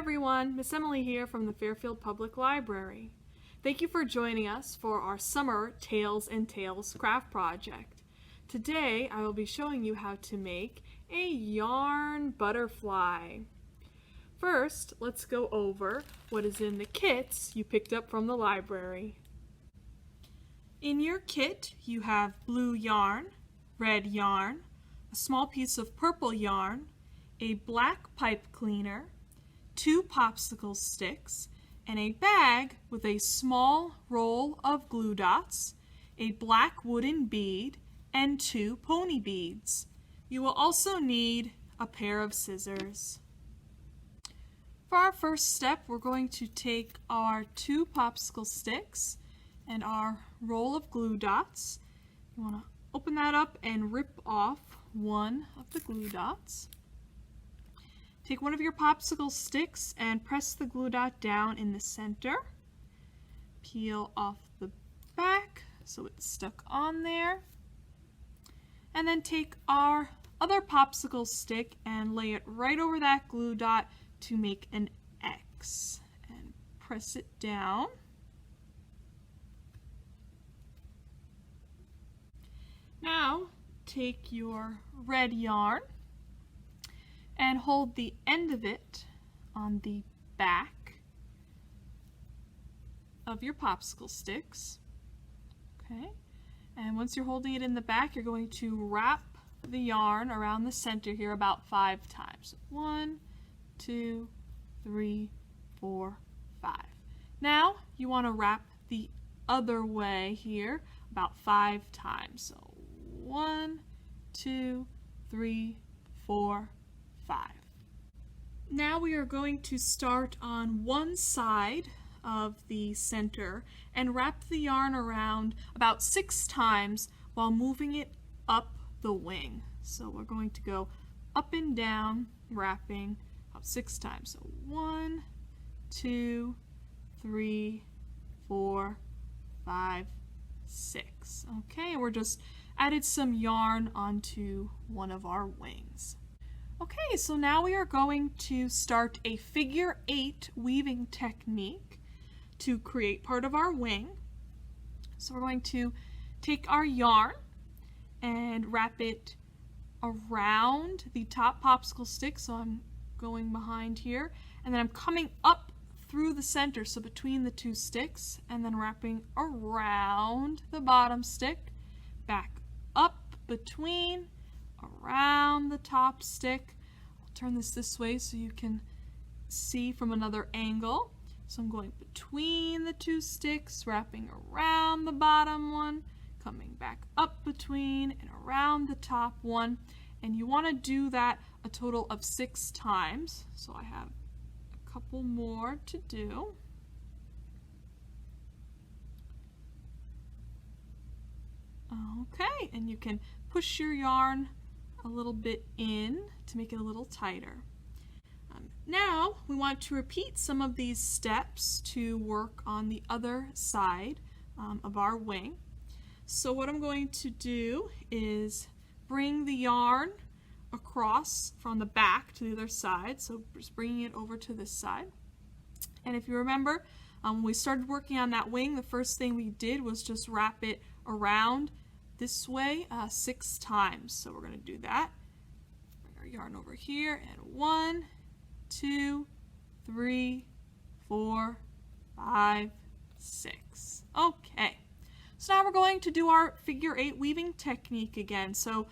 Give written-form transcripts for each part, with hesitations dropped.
everyone, Miss Emily here from the Fairfield Public Library. Thank you for joining us for our summer Tails and Tales craft project. Today I will be showing you how to make a yarn butterfly. First, let's go over what is in the kits you picked up from the library. In your kit you have blue yarn, red yarn, a small piece of purple yarn, a black pipe cleaner, 2 popsicle sticks, and a bag with a small roll of glue dots, a black wooden bead, and 2 pony beads. You will also need a pair of scissors. For our first step, we're going to take our 2 popsicle sticks and our roll of glue dots. You want to open that up and rip off one of the glue dots. Take one of your popsicle sticks and press the glue dot down in the center. Peel off the back so it's stuck on there. And then take our other popsicle stick and lay it right over that glue dot to make an X. And press it down. Now take your red yarn and hold the end of it on the back of your popsicle sticks. Okay, and once you're holding it in the back, you're going to wrap the yarn around the center here about 5 times. 1, 2, 3, 4, 5. Now you want to wrap the other way here about 5 times. So 1, 2, 3, 4, 5. Now we are going to start on one side of the center and wrap the yarn around about 6 times while moving it up the wing. So we're going to go up and down, wrapping about 6 times. So 1, 2, 3, 4, 5, 6. Okay, we're just added some yarn onto one of our wings. Okay, so now we are going to start a figure 8 weaving technique to create part of our wing. So we're going to take our yarn and wrap it around the top popsicle stick. So I'm going behind here, and then I'm coming up through the center, so between the 2 sticks, and then wrapping around the bottom stick, back up between, around the top stick. I'll turn this way so you can see from another angle. So I'm going between the 2 sticks, wrapping around the bottom one, coming back up between and around the top one. And you want to do that a total of 6 times. So I have a couple more to do. Okay, and you can push your yarn a little bit in to make it a little tighter. Now we want to repeat some of these steps to work on the other side of our wing. So what I'm going to do is bring the yarn across from the back to the other side, so just bringing it over to this side. And if you remember, when we started working on that wing, the first thing we did was just wrap it around this way 6 times. So we're going to do that. Bring our yarn over here, and 1, 2, 3, 4, 5, 6. Okay. So now we're going to do our figure 8 weaving technique again. So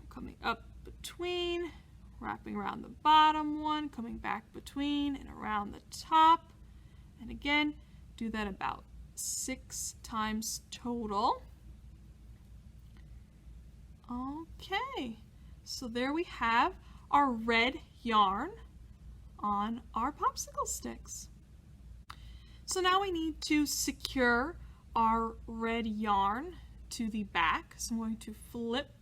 coming up between, wrapping around the bottom one, coming back between and around the top. And again, do that about 6 times total. Okay, so there we have our red yarn on our popsicle sticks. So now we need to secure our red yarn to the back. So I'm going to flip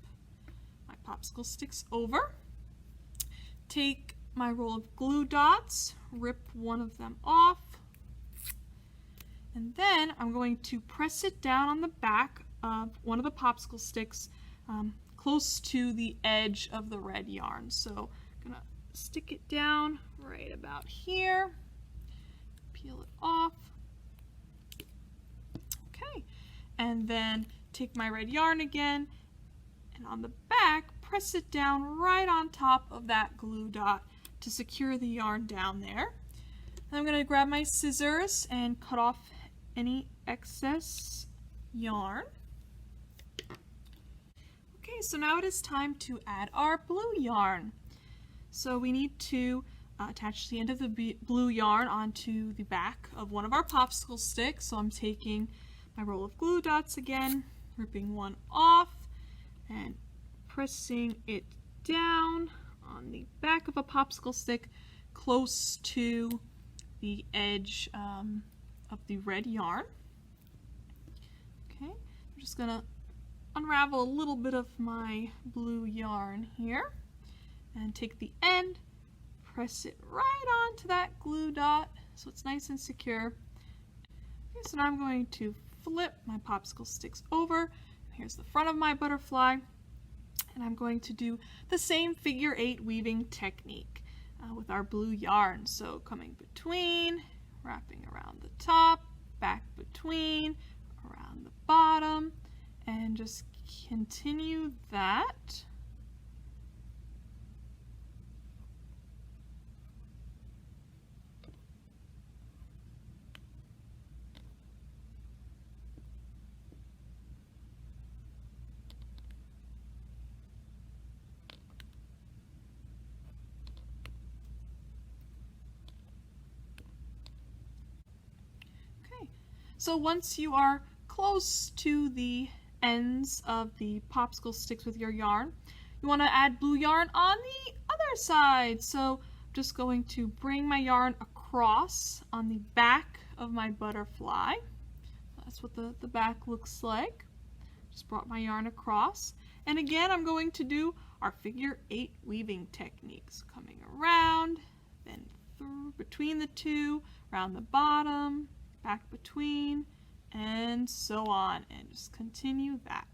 my popsicle sticks over, take my roll of glue dots, rip one of them off, and then I'm going to press it down on the back of one of the popsicle sticks close to the edge of the red yarn. So I'm going to stick it down right about here. Peel it off. Okay, and then take my red yarn again, and on the back, press it down right on top of that glue dot to secure the yarn down there. And I'm going to grab my scissors and cut off any excess yarn. Okay, so now it is time to add our blue yarn. So we need to attach the end of the blue yarn onto the back of one of our popsicle sticks. So I'm taking my roll of glue dots again, ripping one off and pressing it down on the back of a popsicle stick close to the edge of the red yarn. Okay, I'm just gonna unravel a little bit of my blue yarn here and take the end, press it right onto that glue dot so it's nice and secure. Okay, so now I'm going to flip my popsicle sticks over. Here's the front of my butterfly, and I'm going to do the same figure 8 weaving technique with our blue yarn. So coming between, wrapping around the top, back between, around the bottom, and just continue that. So once you are close to the ends of the popsicle sticks with your yarn, you want to add blue yarn on the other side. So I'm just going to bring my yarn across on the back of my butterfly. That's what the back looks like. Just brought my yarn across. And again, I'm going to do our figure 8 weaving techniques. Coming around, then through between the two, around the bottom, back between, and so on, and just continue that.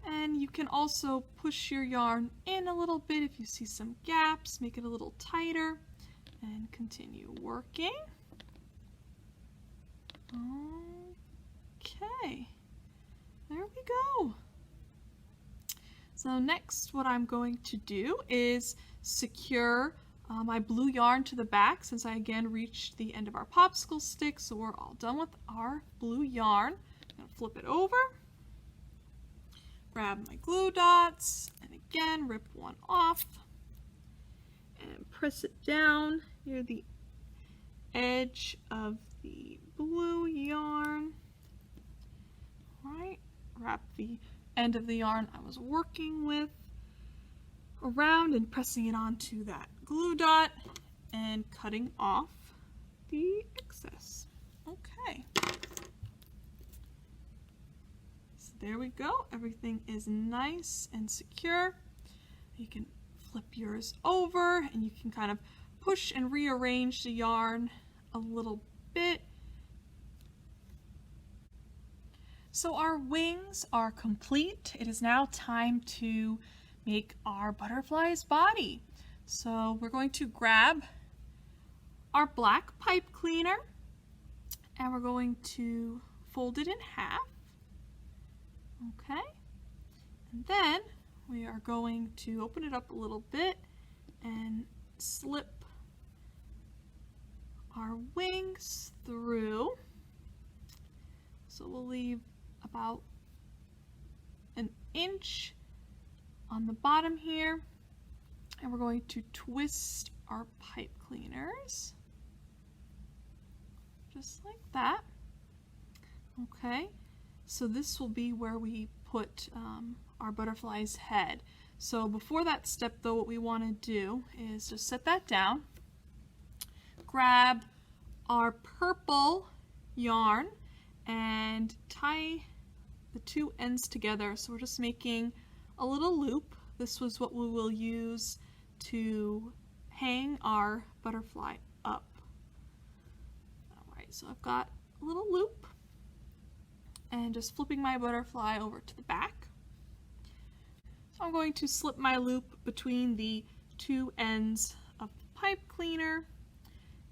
And you can also push your yarn in a little bit if you see some gaps, make it a little tighter, and continue working. Okay, there we go. So next what I'm going to do is secure my blue yarn to the back, since I again reached the end of our popsicle stick, so we're all done with our blue yarn. I'm going to flip it over, grab my glue dots, and again rip one off and press it down near the edge of the blue yarn. Right, wrap the end of the yarn I was working with around and pressing it onto that glue dot and cutting off the excess. Okay. So there we go. Everything is nice and secure. You can flip yours over and you can kind of push and rearrange the yarn a little bit. So our wings are complete. It is now time to make our butterfly's body. So we're going to grab our black pipe cleaner and we're going to fold it in half. Okay, and then we are going to open it up a little bit and slip our wings through. So we'll leave about an inch on the bottom here, and we're going to twist our pipe cleaners just like that. Okay, so this will be where we put our butterfly's head. So before that step though, what we want to do is just set that down, grab our purple yarn and tie the two ends together. So we're just making a little loop this was what we will use to hang our butterfly up. Alright, so I've got a little loop and just flipping my butterfly over to the back. So I'm going to slip my loop between the two ends of the pipe cleaner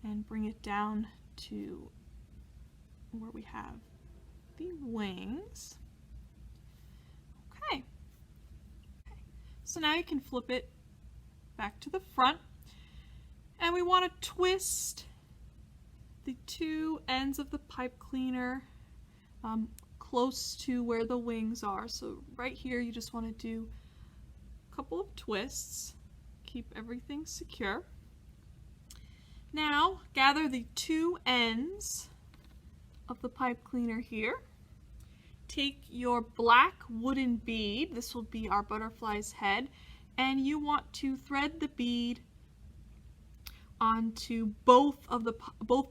and bring it down to where we have the wings. Okay. So now you can flip it back to the front, and we want to twist the two ends of the pipe cleaner close to where the wings are. So right here you just want to do a couple of twists, keep everything secure. Now gather the two ends of the pipe cleaner here. Take your black wooden bead, this will be our butterfly's head, and you want to thread the bead onto both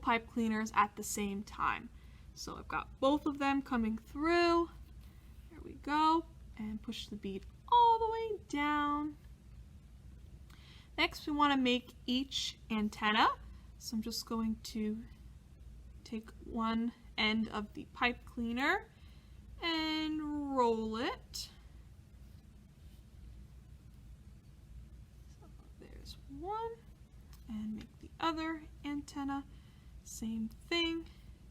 pipe cleaners at the same time. So I've got both of them coming through. There we go, and push the bead all the way down. Next we want to make each antenna. So I'm just going to take one end of the pipe cleaner and roll it. So there's one, and make the other antenna. Same thing.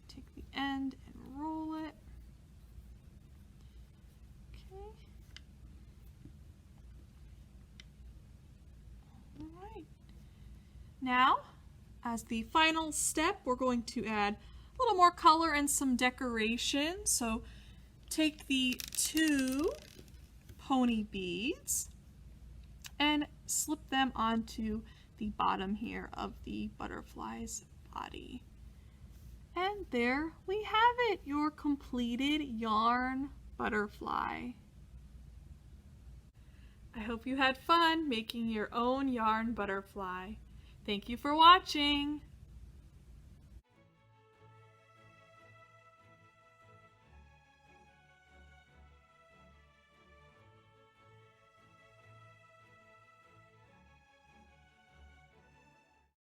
Take the end and roll it. Okay. All right. Now, as the final step, we're going to add a little more color and some decoration. So take the two pony beads and slip them onto the bottom here of the butterfly's body. And there we have it, your completed yarn butterfly. I hope you had fun making your own yarn butterfly. Thank you for watching.